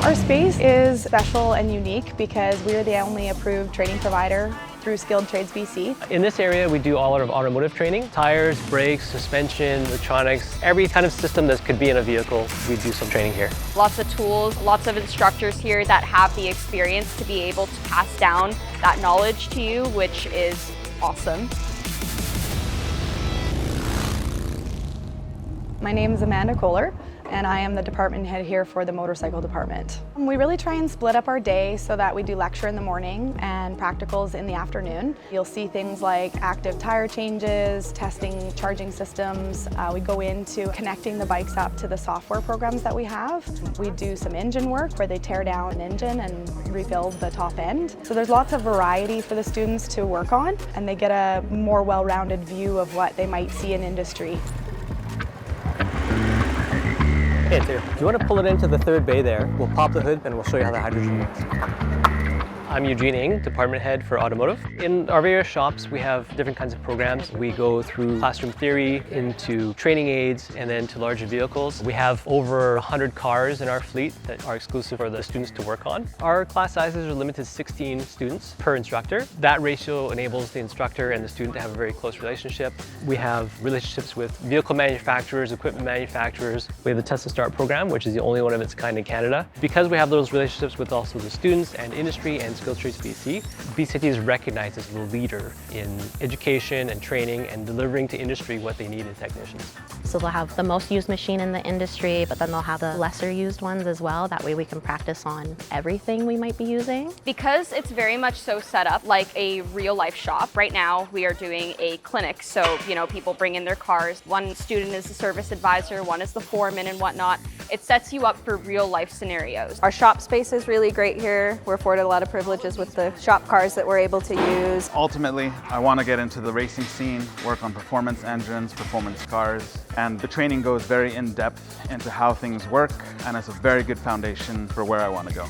Our space is special and unique because we are the only approved training provider through Skilled Trades BC. In this area, we do all of automotive training. Tires, brakes, suspension, electronics, every kind of system that could be in a vehicle, we do some training here. Lots of tools, lots of instructors here that have the experience to be able to pass down that knowledge to you, which is awesome. My name is Amanda Kohler, and I am the department head here for the motorcycle department. We really try and split up our day so that we do lecture in the morning and practicals in the afternoon. You'll see things like active tire changes, testing charging systems. We go into connecting the bikes up to the software programs that we have. We do some engine work where they tear down an engine and rebuild the top end. So there's lots of variety for the students to work on, and they get a more well-rounded view of what they might see in industry. Okay, so if you want to pull it into the third bay there, we'll pop the hood and we'll show you how the hydrogen works. I'm Eugene Ng, department head for Automotive. In our various shops, we have different kinds of programs. We go through classroom theory into training aids and then to larger vehicles. We have over 100 cars in our fleet that are exclusive for the students to work on. Our class sizes are limited to 16 students per instructor. That ratio enables the instructor and the student to have a very close relationship. We have relationships with vehicle manufacturers, equipment manufacturers. We have the Test and Start program, which is the only one of its kind in Canada. Because we have those relationships with also the students and industry and Skilled Trades BC, BCIT is recognized as the leader in education and training and delivering to industry what they need in technicians. So they'll have the most used machine in the industry, but then they'll have the lesser used ones as well. That way we can practice on everything we might be using. Because it's very much so set up like a real life shop. Right now we are doing a clinic, so people bring in their cars. One student is the service advisor, one is the foreman and whatnot. It sets you up for real life scenarios. Our shop space is really great here. We're afforded a lot of privileges with the shop cars that we're able to use. Ultimately, I want to get into the racing scene, work on performance engines, performance cars, and the training goes very in-depth into how things work, and it's a very good foundation for where I want to go.